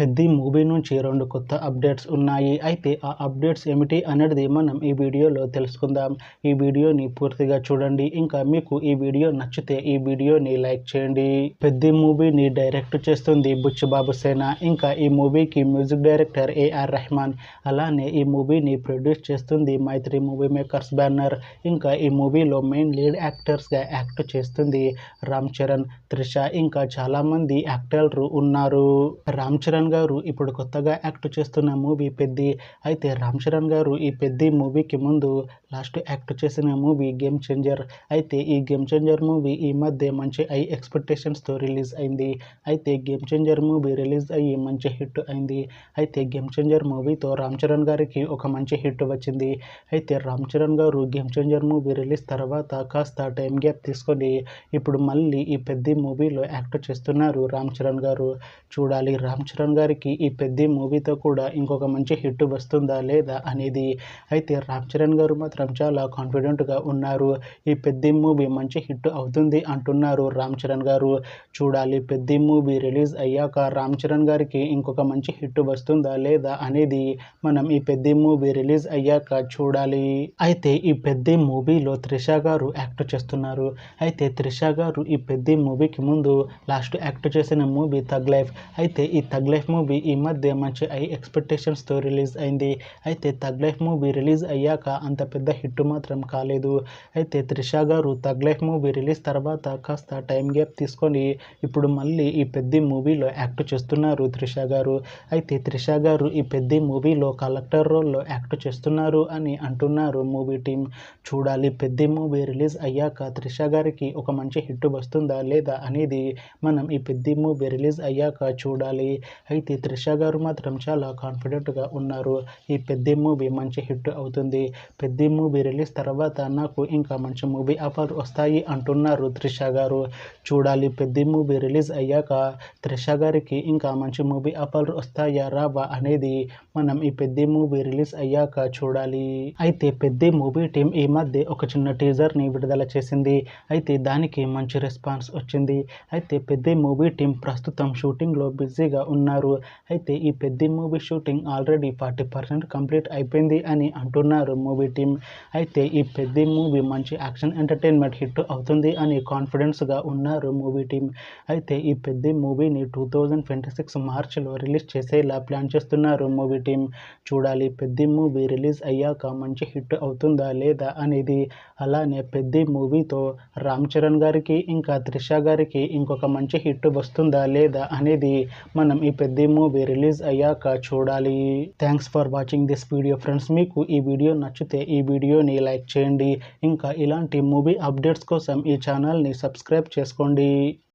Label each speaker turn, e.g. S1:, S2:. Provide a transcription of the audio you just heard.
S1: Peddi movie నుంచి 2 కొత్త updates ఉన్నాయి. అయితే ఆ అప్డేట్స్ ఏమిటి అనేది మనం ఈ వీడియోలో తెలుసుకుందాం. ఈ వీడియోని పూర్తిగా చూడండి. ఇంకా మీకు ఈ వీడియో నచ్చితే ఈ వీడియోని లైక్ చేయండి. పెద్ది మూవీని డైరెక్ట్ చేస్తుంది బుచ్చిబాబు సేన. ఇంకా ఈ మూవీకి మ్యూజిక్ డైరెక్టర్ ఏఆర్ రెహమాన్. అలానే ఈ మూవీని ప్రొడ్యూస్ చేస్తుంది మైత్రి మూవీ మేకర్స్ బ్యానర్. ఇంకా ఈ మూవీలో మెయిన్ లీడ్ యాక్టర్స్గా యాక్ట్ చేస్తుంది రామ్ చరణ్, త్రిష, ఇంకా చాలామంది యాక్టర్లు ఉన్నారు. రామ్ చరణ్ గారు ఇప్పుడు కొత్తగా యాక్ట్ చేస్తున్న మూవీ పెద్ది. అయితే రామ్ చరణ్ గారు ఈ పెద్ది మూవీకి ముందు లాస్ట్ యాక్ట్ చేసిన మూవీ గేమ్ చేంజర్. అయితే ఈ గేమ్ చేంజర్ మూవీ ఈ మధ్య మంచి హై ఎక్స్పెక్టేషన్స్తో రిలీజ్ అయింది. అయితే గేమ్ చేంజర్ మూవీ రిలీజ్ అయ్యి మంచి హిట్ అయింది. అయితే గేమ్ చేంజర్ మూవీతో రామ్ చరణ్ గారికి ఒక మంచి హిట్ వచ్చింది. అయితే రామ్ చరణ్ గారు గేమ్ చేంజర్ మూవీ రిలీజ్ తర్వాత కాస్త టైం గ్యాప్ తీసుకొని ఇప్పుడు మళ్ళీ ఈ పెద్ది మూవీలో యాక్ట్ చేస్తున్నారు రామ్ చరణ్ గారు. చూడాలి రామ్ చరణ్ గారికి ఈ పెద్ది మూవీతో కూడా ఇంకొక మంచి హిట్ వస్తుందా లేదా అనేది. అయితే రామ్ చరణ్ గారు మాత్రం చాలా కాన్ఫిడెంట్గా ఉన్నారు. ఈ పెద్ది మూవీ మంచి హిట్ అవుతుంది అంటున్నారు రామ్ చరణ్ గారు. చూడాలి పెద్ది మూవీ రిలీజ్ అయ్యాక రామ్ చరణ్ గారికి ఇంకొక మంచి హిట్ వస్తుందా లేదా అనేది మనం ఈ పెద్ది మూవీ రిలీజ్ అయ్యాక చూడాలి. అయితే ఈ పెద్ది మూవీలో త్రిష గారు యాక్ట్ చేస్తున్నారు. అయితే త్రిష గారు ఈ పెద్ది మూవీకి ముందు లాస్ట్ యాక్ట్ చేసిన మూవీ థగ్ లైఫ్. అయితే ఈ థగ్ లైఫ్ మూవీ ఈ మధ్య మంచి హై ఎక్స్పెక్టేషన్స్తో రిలీజ్ అయింది. అయితే థగ్ లైఫ్ మూవీ రిలీజ్ అయ్యాక అంత పెద్ద హిట్ మాత్రం కాలేదు. అయితే త్రిష గారు థగ్ లైఫ్ మూవీ రిలీజ్ తర్వాత కాస్త టైం గ్యాప్ తీసుకొని ఇప్పుడు మళ్ళీ ఈ పెద్ది మూవీలో యాక్ట్ చేస్తున్నారు త్రిష గారు. అయితే త్రిష గారు ఈ పెద్ది మూవీలో కలెక్టర్ రోల్లో యాక్ట్ చేస్తున్నారు అని అంటున్నారు మూవీ టీం. చూడాలి పెద్ది మూవీ రిలీజ్ అయ్యాక త్రిష గారికి ఒక మంచి హిట్ వస్తుందా లేదా అనేది మనం ఈ పెద్ది మూవీ రిలీజ్ అయ్యాక చూడాలి. అయితే త్రిష గారు మాత్రం చాలా కాన్ఫిడెంట్గా ఉన్నారు. ఈ పెద్ది మూవీ మంచి హిట్ అవుతుంది. పెద్ది మూవీ రిలీజ్ తర్వాత నాకు ఇంకా మంచి మూవీ ఆఫర్ వస్తాయి అంటున్నారు త్రిష గారు. చూడాలి పెద్ది మూవీ రిలీజ్ అయ్యాక త్రిష గారికి ఇంకా మంచి మూవీ ఆఫర్ వస్తాయా రావా అనేది మనం ఈ పెద్ది మూవీ రిలీజ్ అయ్యాక చూడాలి. అయితే పెద్ది మూవీ టీం ఈ మధ్య ఒక చిన్న టీజర్ని విడుదల చేసింది. అయితే దానికి మంచి రెస్పాన్స్ వచ్చింది. అయితే పెద్ది మూవీ టీం ప్రస్తుతం షూటింగ్లో బిజీగా ఉన్నారు. అయితే ఈ Peddi movie shooting already 40% complete అయిపోయింది అని అంటున్నారు మూవీ టీం. అయితే ఈ పెద్ది మూవీ మంచి యాక్షన్ ఎంటర్టైన్మెంట్ హిట్ అవుతుంది అని కాన్ఫిడెన్స్గా ఉన్నారు మూవీ టీం. అయితే ఈ పెద్ది మూవీని 2026 మార్చిలో రిలీజ్ చేసేలా ప్లాన్ చేస్తున్నారు మూవీ టీం. చూడాలి పెద్ది మూవీ రిలీజ్ అయ్యాక మంచి హిట్ అవుతుందా లేదా అనేది. అలానే పెద్ది మూవీతో రామ్ చరణ్ గారికి ఇంకా త్రిష గారికి ఇంకొక మంచి హిట్ వస్తుందా లేదా అనేది మనం ఈ పెద్ది మూవీ రిలీజ్ అయ్యాక చూడాలి. Thanks for watching this video friends. మీకు ఈ వీడియో నచ్చితే ఈ వీడియోని లైక్ చేయండి. ఇంకా ఇలాంటి మూవీ అప్డేట్స్ కోసం ఈ ఛానల్ని సబ్స్క్రైబ్ చేసుకోండి.